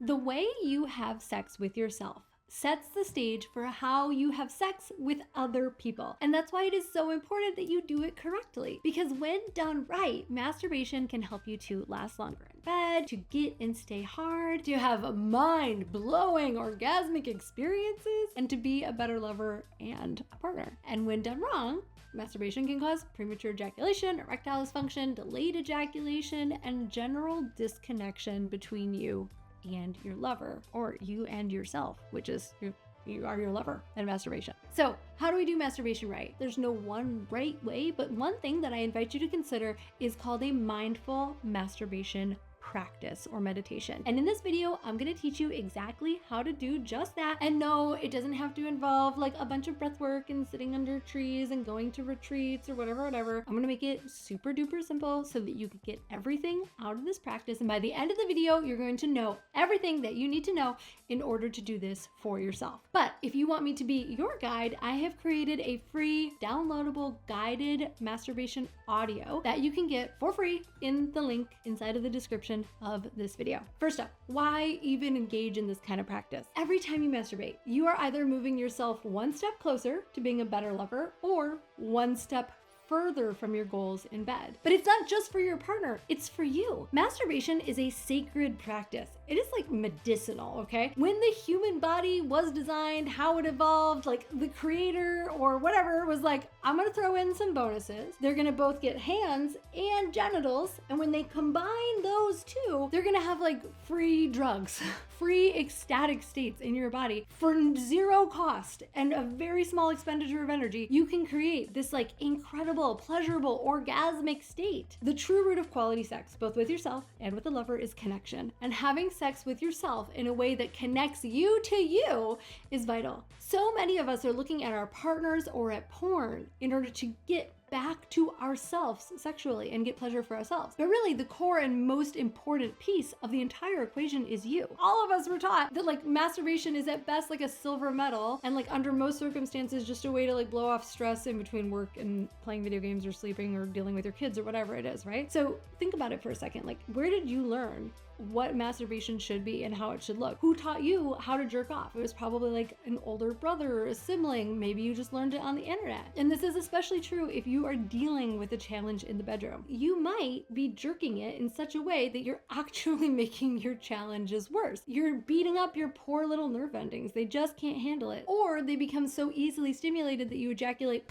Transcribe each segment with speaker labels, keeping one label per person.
Speaker 1: The way you have sex with yourself sets the stage for how you have sex with other people. And that's why it is so important that you do it correctly. Because when done right, masturbation can help you to last longer in bed, to get and stay hard, to have mind-blowing orgasmic experiences, and to be a better lover and a partner. And when done wrong, masturbation can cause premature ejaculation, erectile dysfunction, delayed ejaculation, and general disconnection between you and your lover, or you and yourself, which is you are your lover and masturbation. So how do we do masturbation right? There's no one right way, but one thing that I invite you to consider is called a mindful masturbation practice or meditation. And in this video, I'm going to teach you exactly how to do just that. And no, it doesn't have to involve like a bunch of breath work and sitting under trees and going to retreats or whatever. I'm going to make it super duper simple so that you can get everything out of this practice. And by the end of the video, you're going to know everything that you need to know in order to do this for yourself. But if you want me to be your guide, I have created a free downloadable guided masturbation audio that you can get for free in the link inside of the description of this video. First up, why even engage in this kind of practice? Every time you masturbate, you are either moving yourself one step closer to being a better lover or one step further from your goals in bed. But it's not just for your partner, it's for you. Masturbation is a sacred practice. It is like medicinal, okay? When the human body was designed, how it evolved, like the creator or whatever was like, I'm gonna throw in some bonuses. They're gonna both get hands and genitals. And when they combine those two, they're gonna have like free drugs, free ecstatic states in your body for zero cost and a very small expenditure of energy. You can create this like incredible, pleasurable, orgasmic state. The true root of quality sex, both with yourself and with a lover, is connection. And having sex with yourself in a way that connects you to you is vital. So many of us are looking at our partners or at porn in order to get back to ourselves sexually and get pleasure for ourselves. But really, the core and most important piece of the entire equation is you. All of us were taught that like masturbation is at best like a silver medal and like under most circumstances just a way to like blow off stress in between work and playing video games or sleeping or dealing with your kids or whatever it is, right? So think about it for a second. Like, where did you learn what masturbation should be and how it should look? Who taught you how to jerk off? It was probably like an older brother or a sibling. Maybe you just learned it on the internet. And this is especially true if you are dealing with a challenge in the bedroom. You might be jerking it in such a way that you're actually making your challenges worse. You're beating up your poor little nerve endings. They just can't handle it. Or they become so easily stimulated that you ejaculate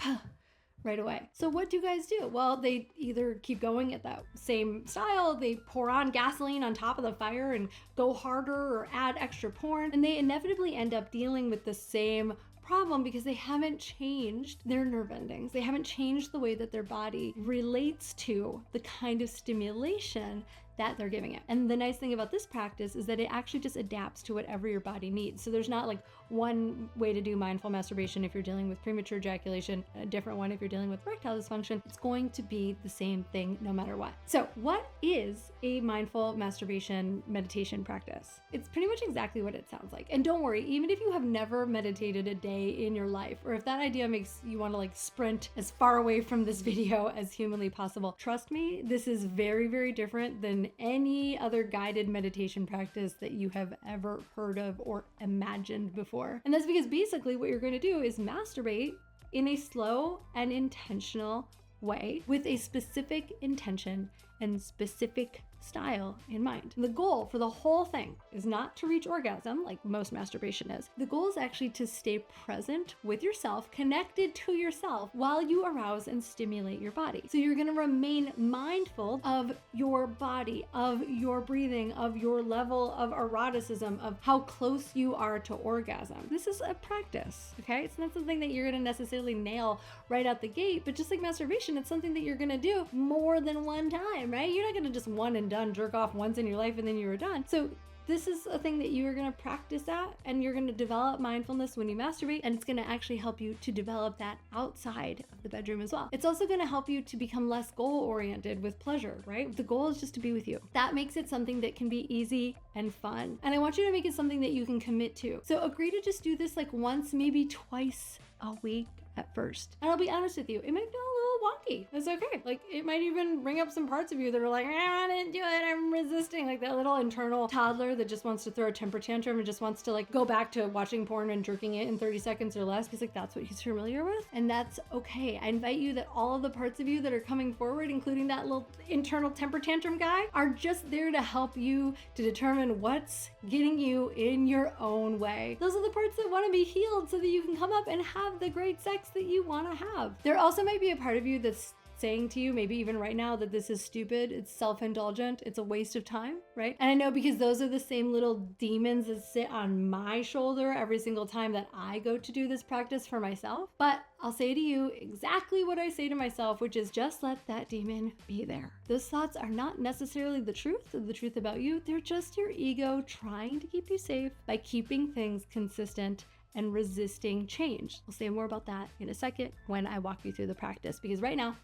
Speaker 1: right away. So what do guys do? Well, they either keep going at that same style, they pour on gasoline on top of the fire and go harder or add extra porn, and they inevitably end up dealing with the same problem because they haven't changed their nerve endings. They haven't changed the way that their body relates to the kind of stimulation that they're giving it. And the nice thing about this practice is that it actually just adapts to whatever your body needs. So there's not like one way to do mindful masturbation if you're dealing with premature ejaculation, a different one if you're dealing with erectile dysfunction. It's going to be the same thing no matter what. So what is a mindful masturbation meditation practice? It's pretty much exactly what it sounds like. And don't worry, even if you have never meditated a day in your life, or if that idea makes you want to like sprint as far away from this video as humanly possible, trust me, this is very, very different than any other guided meditation practice that you have ever heard of or imagined before. And that's because basically what you're going to do is masturbate in a slow and intentional way with a specific intention and specific style in mind. And the goal for the whole thing is not to reach orgasm like most masturbation is. The goal is actually to stay present with yourself, connected to yourself while you arouse and stimulate your body. So you're going to remain mindful of your body, of your breathing, of your level of eroticism, of how close you are to orgasm. This is a practice, okay? It's not something that you're going to necessarily nail right out the gate, but just like masturbation, it's something that you're going to do more than one time, right? You're not going to just one and done jerk off once in your life and then you were done. So this is a thing that you are going to practice at, and you're going to develop mindfulness when you masturbate, and it's going to actually help you to develop that outside of the bedroom as well. It's also going to help you to become less goal-oriented with pleasure, right? The goal is just to be with you. That makes it something that can be easy and fun. And I want you to make it something that you can commit to. So agree to just do this like once, maybe twice a week at first. And I'll be honest with you, it might feel a little wonky. That's okay. Like, it might even bring up some parts of you that are like, I didn't do it, I'm resisting. Like that little internal toddler that just wants to throw a temper tantrum and just wants to like go back to watching porn and jerking it in 30 seconds or less because like that's what he's familiar with. And that's okay. I invite you that all of the parts of you that are coming forward, including that little internal temper tantrum guy, are just there to help you to determine what's getting you in your own way. Those are the parts that want to be healed so that you can come up and have the great sex that you want to have. There also might be a part of you that's saying to you, maybe even right now, that this is stupid, it's self-indulgent, it's a waste of time, right? And I know because those are the same little demons that sit on my shoulder every single time that I go to do this practice for myself. But I'll say to you exactly what I say to myself, which is just let that demon be there. Those thoughts are not necessarily the truth about you. They're just your ego trying to keep you safe by keeping things consistent and resisting change. I'll say more about that in a second when I walk you through the practice, because right now,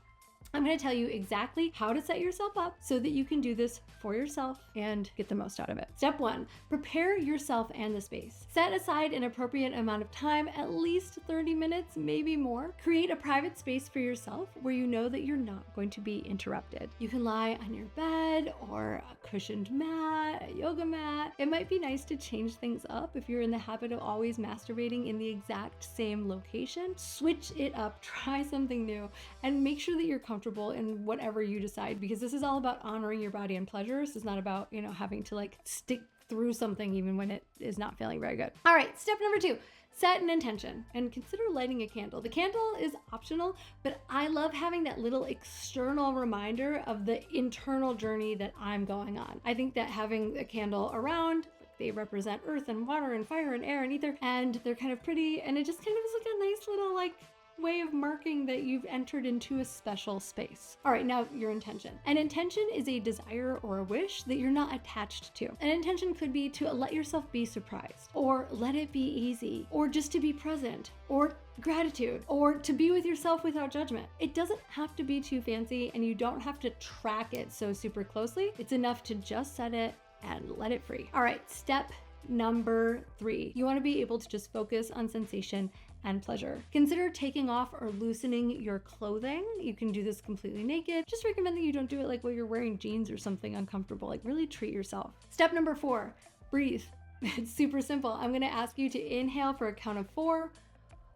Speaker 1: I'm going to tell you exactly how to set yourself up so that you can do this for yourself and get the most out of it. Step 1, prepare yourself and the space. Set aside an appropriate amount of time, at least 30 minutes, maybe more. Create a private space for yourself where you know that you're not going to be interrupted. You can lie on your bed or a cushioned mat, a yoga mat. It might be nice to change things up if you're in the habit of always masturbating in the exact same location. Switch it up, try something new, and make sure that you're comfortable in whatever you decide, because this is all about honoring your body and pleasures. It's not about, having to like stick through something even when it is not feeling very good. All right, step number 2. Set an intention and consider lighting a candle. The candle is optional, but I love having that little external reminder of the internal journey that I'm going on. I think that having a candle around, they represent earth and water and fire and air and ether, and they're kind of pretty, and it just kind of is like a nice little way of marking that you've entered into a special space. All right, now your intention. An intention is a desire or a wish that you're not attached to. An intention could be to let yourself be surprised, or let it be easy, or just to be present, or gratitude, or to be with yourself without judgment. It doesn't have to be too fancy, and you don't have to track it so super closely. It's enough to just set it and let it free. All right, step number 3. You want to be able to just focus on sensation and pleasure. Consider taking off or loosening your clothing. You can do this completely naked. Just recommend that you don't do it like while you're wearing jeans or something uncomfortable. Like really treat yourself. Step number 4, breathe. It's super simple. I'm gonna ask you to inhale for a count of 4,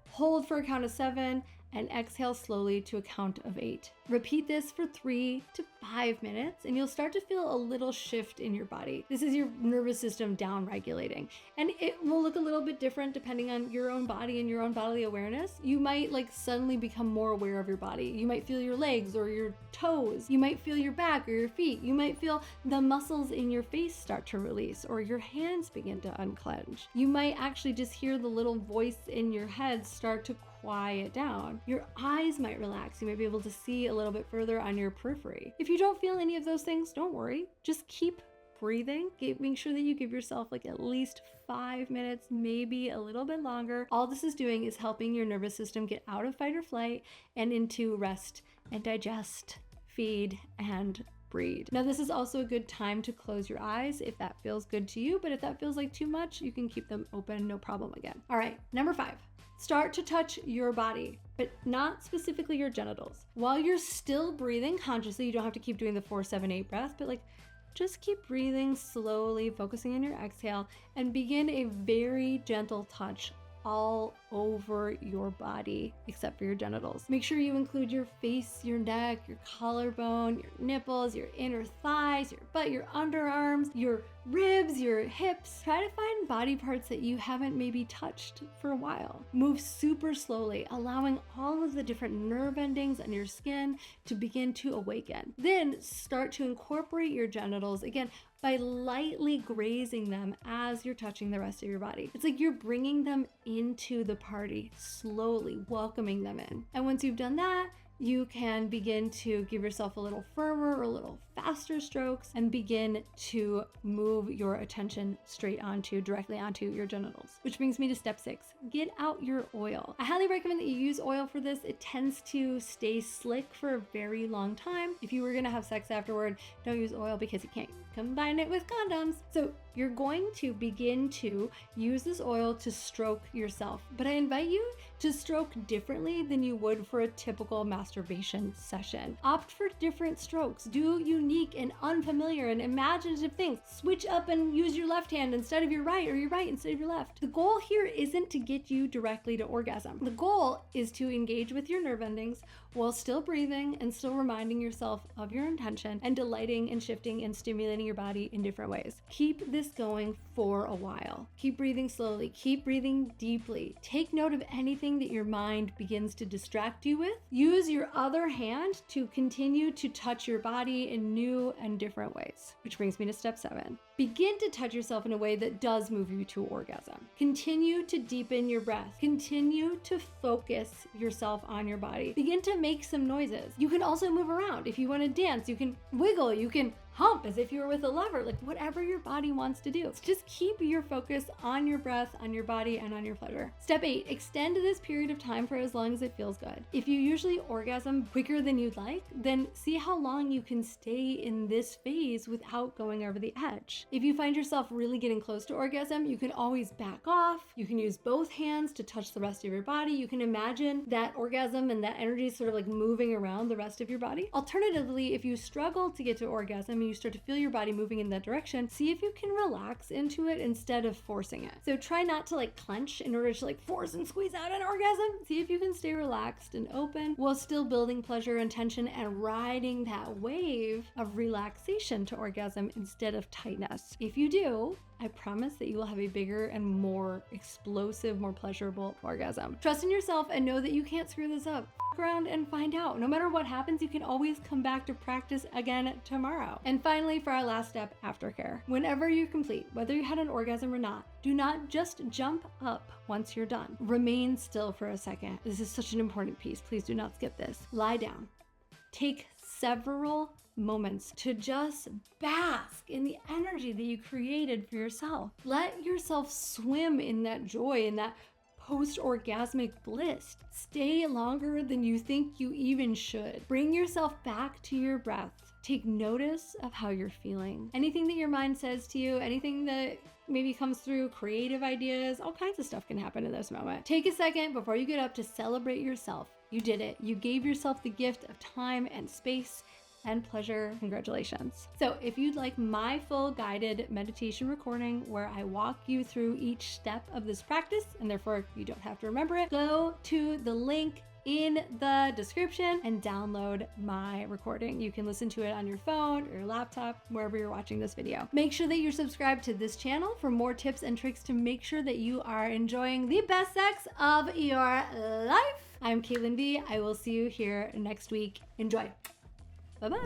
Speaker 1: hold for a count of 7, and exhale slowly to a count of 8. Repeat this for 3 to 5 minutes, and you'll start to feel a little shift in your body. This is your nervous system down regulating, and it will look a little bit different depending on your own body and your own bodily awareness. You might suddenly become more aware of your body. You might feel your legs or your toes. You might feel your back or your feet. You might feel the muscles in your face start to release, or your hands begin to unclench. You might actually just hear the little voice in your head start to quiet down. Your eyes might relax. You might be able to see a little bit further on your periphery. If you don't feel any of those things, don't worry. Just keep breathing. Make sure that you give yourself at least 5 minutes, maybe a little bit longer. All this is doing is helping your nervous system get out of fight or flight and into rest and digest, feed, and breathe. Now, this is also a good time to close your eyes if that feels good to you, but if that feels like too much, you can keep them open, no problem again. All right, number 5. Start to touch your body, but not specifically your genitals. While you're still breathing consciously, you don't have to keep doing the 4-7-8 breath, but just keep breathing slowly, focusing on your exhale, and begin a very gentle touch all over your body except for your genitals. Make sure you include your face, your neck, your collarbone, your nipples, your inner thighs, your butt, your underarms, your ribs, your hips. Try to find body parts that you haven't maybe touched for a while. Move super slowly, allowing all of the different nerve endings on your skin to begin to awaken. Then start to incorporate your genitals again by lightly grazing them as you're touching the rest of your body. It's like you're bringing them into the party, slowly welcoming them in. And once you've done that, you can begin to give yourself a little firmer or a little faster strokes and begin to move your attention directly onto your genitals. Which brings me to step 6, get out your oil. I highly recommend that you use oil for this. It tends to stay slick for a very long time. If you were gonna have sex afterward, don't use oil because you can't combine it with condoms. So you're going to begin to use this oil to stroke yourself, but I invite you to stroke differently than you would for a typical masturbation session. Opt for different strokes. Do unique and unfamiliar and imaginative things. Switch up and use your left hand instead of your right, or your right instead of your left. The goal here isn't to get you directly to orgasm. The goal is to engage with your nerve endings while still breathing and still reminding yourself of your intention and delighting and shifting and stimulating your body in different ways. Keep this going for a while. Keep breathing slowly. Keep breathing deeply. Take note of anything that your mind begins to distract you with. Use your other hand to continue to touch your body in new and different ways. Which brings me to step 7. Begin to touch yourself in a way that does move you to orgasm. Continue to deepen your breath. Continue to focus yourself on your body. Begin to make some noises. You can also move around. If you want to dance, you can wiggle, you can hump as if you were with a lover, like whatever your body wants to do. So just keep your focus on your breath, on your body, and on your pleasure. Step 8, extend this period of time for as long as it feels good. If you usually orgasm quicker than you'd like, then see how long you can stay in this phase without going over the edge. If you find yourself really getting close to orgasm, you can always back off. You can use both hands to touch the rest of your body. You can imagine that orgasm and that energy sort of like moving around the rest of your body. Alternatively, if you struggle to get to orgasm, you start to feel your body moving in that direction, see if you can relax into it instead of forcing it. So try not to like clench in order to like force and squeeze out an orgasm. See if you can stay relaxed and open while still building pleasure and tension and riding that wave of relaxation to orgasm instead of tightness. If you do, I promise that you will have a bigger and more explosive, more pleasurable orgasm. Trust in yourself and know that you can't screw this up. F around and find out. No matter what happens, you can always come back to practice again tomorrow. And finally, for our last step, aftercare. Whenever you're complete, whether you had an orgasm or not, do not just jump up once you're done. Remain still for a second. This is such an important piece. Please do not skip this. Lie down. Take several moments to just bask in the energy that you created for yourself. Let yourself swim in that joy, in that post-orgasmic bliss. Stay longer than you think you even should. Bring yourself back to your breath. Take notice of how you're feeling. Anything that your mind says to you, anything that maybe comes through, creative ideas, all kinds of stuff can happen in this moment. Take a second before you get up to celebrate yourself. You did it. You gave yourself the gift of time and space and pleasure. Congratulations. So if you'd like my full guided meditation recording where I walk you through each step of this practice, and therefore you don't have to remember it, go to the link in the description and download my recording. You can listen to it on your phone or your laptop, wherever you're watching this video. Make sure that you're subscribed to this channel for more tips and tricks to make sure that you are enjoying the best sex of your life. I'm Caitlin B. I will see you here next week. Enjoy. Bye-bye.